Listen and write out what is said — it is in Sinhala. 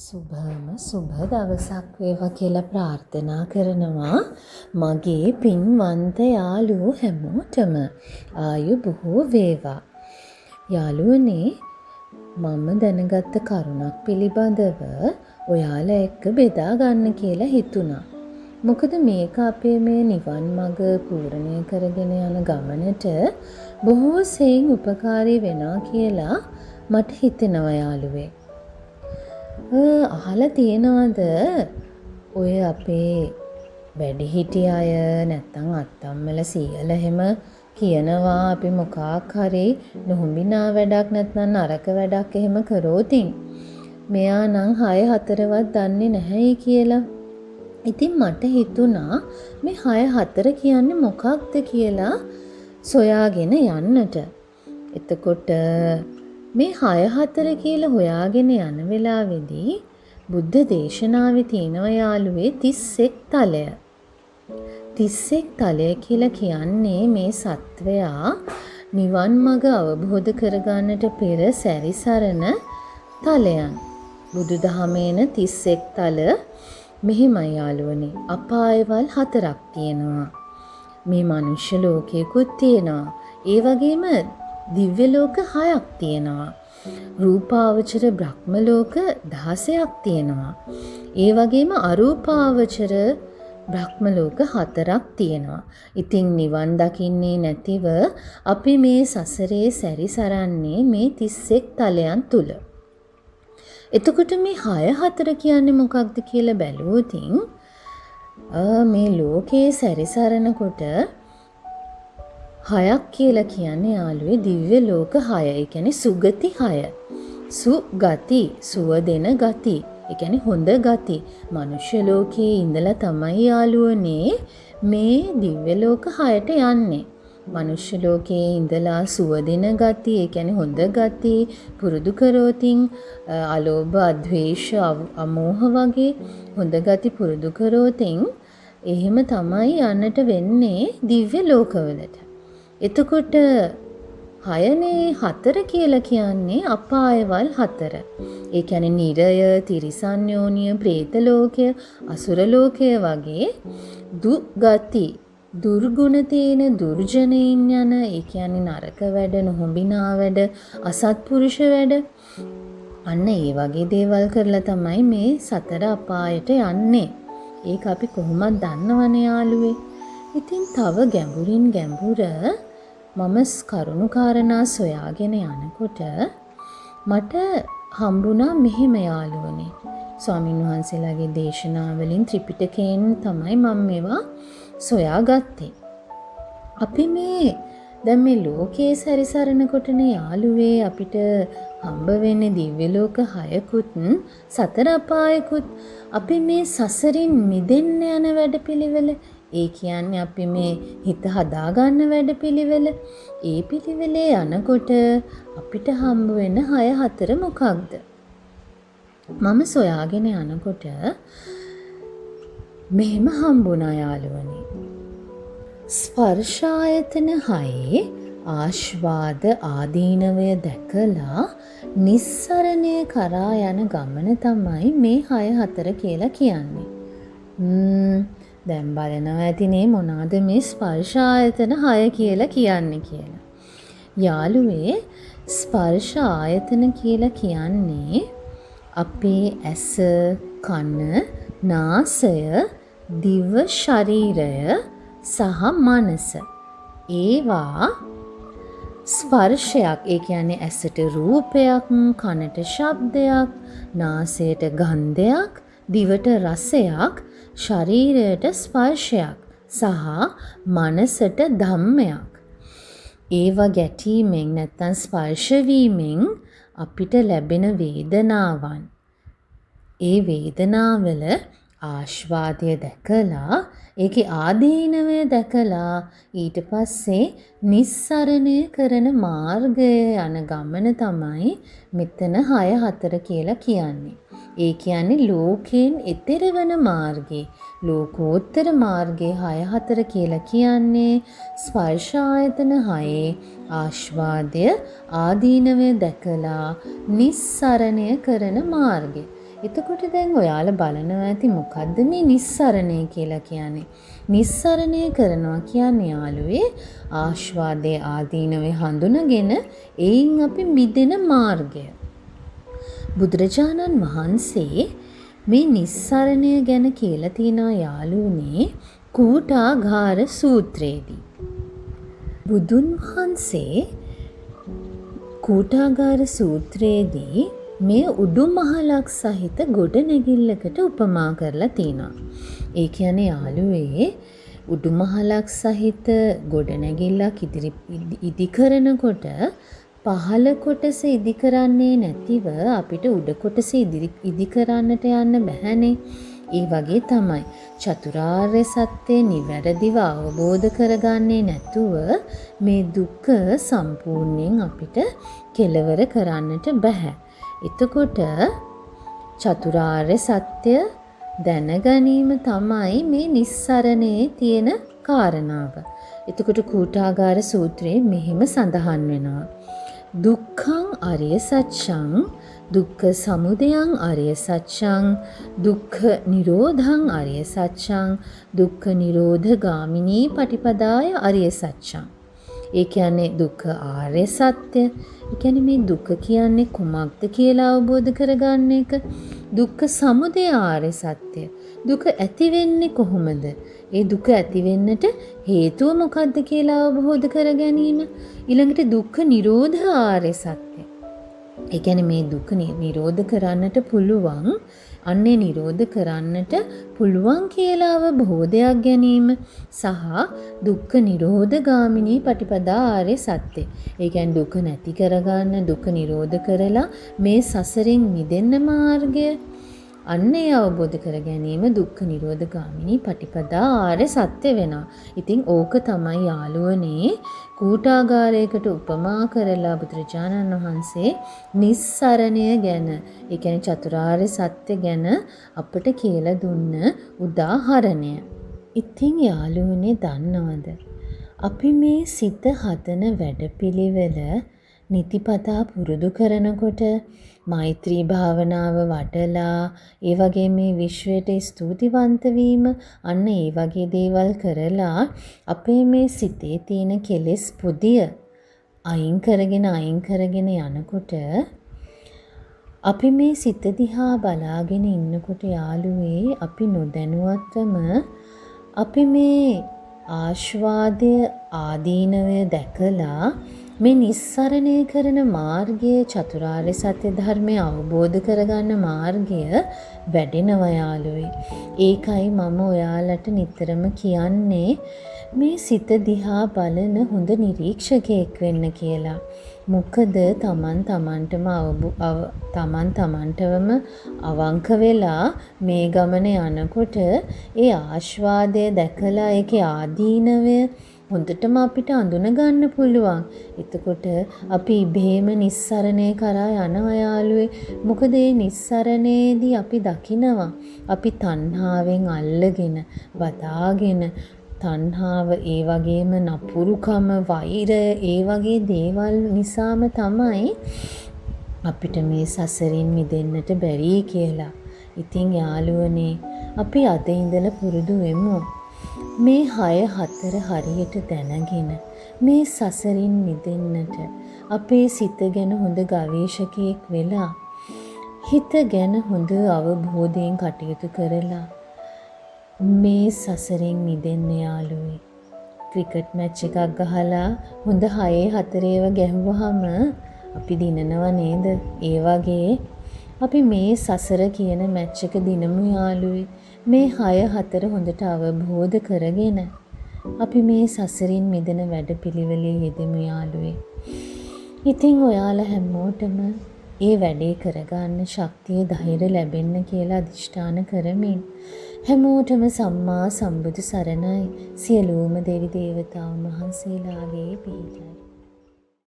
සුබ දවසක් වේවා කියලා ප්‍රාර්ථනා කරනවා මගේ පින්වන්ත යාළුවෝ හැමෝටම ආයු බොහෝ වේවා. යාළුවනේ මම දැනගත්ත කරුණක් පිළිබඳව ඔයාලා එක්ක බෙදා ගන්න කියලා හිතුණා. මොකද මේක අපේ මේ නිවන් මඟ පූර්ණය කරගෙන යන ගමනට බොහෝ සෙයින් උපකාරී වෙනවා කියලා මට හිතෙනවා යාළුවේ. අහලා තියෙනවද ඔය අපේ වැඩිහිටි අය නැත්තම් අත්තම්මල සීයල එහෙම කියනවා අපි මොකක් හරි නොහොඹිනා වැඩක් නැත්නම් නරක වැඩක් එහෙම කරෝතින් මෙයා නම් 6-4වත් දන්නේ නැහැයි කියලා. ඉතින් මට හිතුණා මේ 6-4 කියන්නේ මොකක්ද කියලා සොයාගෙන යන්නට. එතකොට මේ 6-4 කියලා හොයාගෙන යන වෙලාවේදී බුද්ධ දේශනාවේ තියෙනවා යාළුවේ 31 තලය. 31 තලය කියලා කියන්නේ මේ සත්වයා නිවන් මඟ අවබෝධ කරගන්නට පෙර සැරිසරන තලයන්. බුදුදහමේන 31 තල මෙහිමයි යාළුවනේ. අපායවල් 4ක් තියෙනවා. මේ මනුෂ්‍ය ලෝකයකුත් තියෙනවා. ඒ වගේම දිව්‍ය ලෝක 6ක් තියෙනවා. රූපාවචර බ්‍රහ්ම ලෝක 16ක් තියෙනවා. ඒ වගේම අරූපාවචර බ්‍රහ්ම ලෝක 4ක් තියෙනවා. ඉතින් නිවන් දකින්නේ නැතිව අපි මේ සසරේ සැරිසරන්නේ මේ 31 තලයන් තුල. එතකොට මේ 6-4 කියන්නේ මොකක්ද කියලා බැලුවොත් මේ ලෝකේ සැරිසරනකොට 6ක් කියලා කියන්නේ යාළුවේ දිව්‍ය ලෝක 6. ඒ කියන්නේ සුගති 6. සුගති සුව දෙන ගති. ඒ කියන්නේ හොඳ ගති. මනුෂ්‍ය ලෝකයේ ඉඳලා තමයි යාළුවනේ මේ දිව්‍ය ලෝක 6ට යන්නේ. මනුෂ්‍ය ලෝකයේ ඉඳලා සුව දෙන ගති, ඒ කියන්නේ හොඳ ගති පුරුදු කරෝතින් අලෝභ, අද්වේෂ, අමෝහ වගේ හොඳ ගති පුරුදු කරෝතින් එහෙම තමයි යන්නට වෙන්නේ දිව්‍ය ලෝකවලට. එතකොට 6 කියලා කියන්නේ අපායවල් 4. ඒ කියන්නේ නිරය, තිරිසන් යෝනිය, പ്രേත ලෝකය, අසුර ලෝකය වගේ දුගති, දුර්ගුණ තියෙන දුර්ජනයින් යන, ඒ කියන්නේ නරක වැඩ, නොහොඹිනා වැඩ, අසත්පුරුෂ වැඩ, අන්න ඒ වගේ දේවල් කරලා තමයි මේ සතර අපායට යන්නේ. ඒක අපි කොහොමද දන්නවනේ යාළුවේ. ඉතින් තව ගැඹුරින් ගැඹුර මම කරුණු කාරණා සොයාගෙන යනකොට මට හම්බුණා මෙහෙම යාළුවනේ. ස්වාමීන් වහන්සේලාගේ දේශනාවලින් ත්‍රිපිටකයෙන් තමයි මම මේවා සොයාගත්තේ. අපි මේ දැන් මේ ලෝකයේ සැරිසරනකොටනේ යාළුවේ අපිට හම්බ වෙන්නේ දිව්‍ය ලෝක 6කුත් සතර අපායකුත්. අපි මේ සසරින් මිදෙන්න යන වැඩපිළිවෙල, ඒ කියන්නේ අපි මේ හිත හදාගන්න වැඩපිළිවෙල, ඒ පිළිවෙලේ යනකොට අපිට හම්බ වෙන 6-4 මොකක්ද? මම සොයාගෙන යනකොට මෙහෙම හම්බුණා යාළුවනේ. ස්පර්ශායතන 6 ආස්වාද ආදීනවය දැකලා නිස්සරණය කරා යන ගමන තමයි මේ 6-4 කියලා කියන්නේ. දැන් බලනවා ඇතිනේ මොනවාද මේ ස්පර්ශ ආයතන 6 කියලා කියන්නේ කියලා. යාළුවේ ස්පර්ශ ආයතන කියලා කියන්නේ අපේ ඇස, කන, නාසය, දිව, ශරීරය සහ මනස. ඒවා ස්පර්ශයක්. ඒ කියන්නේ ඇසට රූපයක්, කනට ශබ්දයක්, නාසයට ගන්ධයක්, දිවට රසයක්, ශරීරයට ස්පර්ශයක් සහ මනසට ධම්මයක්. ඒවා ගැටීමෙන් නැත්තම් ස්පර්ශ වීමෙන් අපිට ලැබෙන වේදනාවන්. ඒ වේදනාවල ආස්වාදය දැකලා, ඒකේ ආදීනවය දැකලා ඊට පස්සේ නිස්සරණය කරන මාර්ගය යන ගමන තමයි මෙතන 6-4 කියලා කියන්නේ. ඒ කියන්නේ ලෝකයෙන් එතෙර වන මාර්ගේ, ලෝකෝත්තර මාර්ගේ 6-4 කියලා කියන්නේ ස්පර්ශ ආයතන 6 ආස්වාදය ආදීනවය දැකලා නිස්සරණය කරන මාර්ගය. එතකොට දැන් ඔයාලා බලනවා ඇති මොකද්ද මේ නිස්සරණය කියලා කියන්නේ. නිස්සරණය කරනවා කියන්නේ යාළුවේ ආස්වාදයේ ආදීනවේ හඳුනගෙන එයින් අපි මිදෙන මාර්ගය. බුදුරජාණන් වහන්සේ මේ නිස්සරණය ගැන කියලා තියෙනවා යාළුවනේ කූටාගාර සූත්‍රයේදී. බුදුන් වහන්සේ කූටාගාර සූත්‍රයේදී මේ උඩුමහලක් සහිත ගොඩනැගිල්ලකට උපමා කරලා තියෙනවා. ඒ කියන්නේ යාළුවේ උඩුමහලක් සහිත ගොඩනැගිල්ලක් ඉදි කරනකොට පහළ කොටස ඉදි කරන්නේ නැතිව අපිට උඩ කොටස ඉදි කරන්නට යන්න බැහැනේ. ඒ වගේ තමයි චතුරාර්ය සත්‍ය නිවැරදිව අවබෝධ කරගන්නේ නැතුව මේ දුක සම්පූර්ණයෙන් අපිට කෙලවර කරන්නට බෑ. එතකොට චතුරාර්ය සත්‍ය දැනගැනීම තමයි මේ නිස්සරණයේ තියෙන කාරණාව. එතකොට කූටාගාර සූත්‍රයේ මෙහෙම සඳහන් වෙනවා. දුක්ඛං අරිය සත්‍යං දුක්ඛ සමුදයං අරිය සත්‍යං දුක්ඛ නිරෝධං අරිය සත්‍යං දුක්ඛ නිරෝධ ගාමිනී පටිපදාය අරිය සත්‍යං. ඒ කියන්නේ දුක්ඛ ආර්ය සත්‍ය. ඒ කියන්නේ මේ දුක කියන්නේ කුමක්ද කියලා අවබෝධ කරගන්න එක. දුක්ඛ සමුදය ආර්ය සත්‍ය. දුක ඇති වෙන්නේ කොහොමද? ඒ දුක ඇති වෙන්නට හේතුව මොකක්ද කියලා අවබෝධ කර ගැනීම. ඊළඟට දුක්ඛ නිරෝධ ආර්ය සත්‍ය. ඒ කියන්නේ මේ දුක නිරෝධ කරන්නට පුළුවන්, අන්නේ නිරෝධ කරන්නට පුළුවන් කියලා අවබෝධයක් ගැනීම සහ දුක්ඛ නිරෝධ ගාමිනී පටිපදා ආර්ය සත්‍ය. ඒ කියන්නේ දුක නැති කරගන්න, දුක නිරෝධ කරලා මේ සසරින් මිදෙන්න මාර්ගය අන්නේ අවබෝධ කර ගැනීම දුක්ඛ නිරෝධ ගාමිනී පටිපදා ආර්ය සත්‍ය වෙනවා. ඉතින් ඕක තමයි යාළුවනේ කූටාගාරයකට උපමා කරලා බුදුරජාණන් වහන්සේ නිස්සරණය ගැන, ඒ කියන්නේ චතුරාර්ය සත්‍ය ගැන අපට කියලා දුන්න උදාහරණය. ඉතින් යාළුවනේ දන්නවද? අපි මේ සිත හදන වැඩපිළිවෙල නිතිපතා පුරුදු කරනකොට මෛත්‍රී භාවනාව වඩලා ඒ වගේ මේ විශ්වයට ස්තුතිවන්ත වීම අන්න ඒ වගේ දේවල් කරලා අපේ මේ සිතේ තියෙන කෙලෙස් පුදිය අයින් කරගෙන යනකොට අපි මේ සිත දිහා බලාගෙන ඉන්නකොට යාළුවේ අපි නොදැනුවත්වම අපි මේ ආස්වාදය ආදීනවය දැකලා මේ නිස්සරණය කරන මාර්ගයේ චතුරාර්ය සත්‍ය ධර්මය අවබෝධ කරගන්න මාර්ගය වැඩෙනවා යාළුවේ. ඒකයි මම ඔයාලට නිතරම කියන්නේ මේ සිත දිහා බලන හොඳ නිරීක්ෂකයෙක් වෙන්න කියලා. මොකද තමන් තමන්ටම අවංක වෙලා මේ ගමන යනකොට ඒ ආස්වාදය දැකලා ඒකේ ආදීනවය හොඳටම අපිට අඳුන ගන්න පුළුවන්. එතකොට අපි ඉබේම නිස්සරණය කරා යනවා යාළුවේ. මොකද මේ නිස්සරණයේදී අපි දකිනවා අපි තණ්හාවෙන් අල්ලගෙන වදාගෙන තණ්හාව ඒ වගේම නපුරුකම වෛරය ඒ වගේ දේවල් නිසාම තමයි අපිට මේ සසරින් මිදෙන්නට බැරි කියලා. ඉතින් යාළුවනේ අපි අද ඉඳලා පුරුදු වෙමු. මේ 6-4 හරියට දැනගෙන මේ සසරින් මිදෙන්නට අපේ සිත ගැන හොඳ ගවේෂකයෙක් වෙලා හිත ගැන හොඳ අවබෝධයෙන් කටයුතු කරලා මේ සසරින් මිදෙන්න යාළුවේ. ක්‍රිකට් මැච් එකක් ගහලා හොඳ 6-4 ගැහුවාම අපි දිනනව නේද? ඒ වගේ අපි මේ සසර කියන මැච් එක දිනමු යාළුවේ. මේ 6-4 හොඳට අවබෝධ කරගෙන අපි මේ සසරින් මිදෙන වැඩපිළිවෙලේ යෙදෙමු යාළුවේ. ඉතින් ඔයාලා හැමෝටම ඒ වැඩේ කරගන්න ශක්තිය ධෛර්ය ලැබෙන්න කියලා අදිෂ්ඨාන කරමින් හැමෝටම සම්මා සම්බුදු සරණයි. සියලුම දෙවි දේවතාවුන් වහන්සේලාගේ පිහිටයි.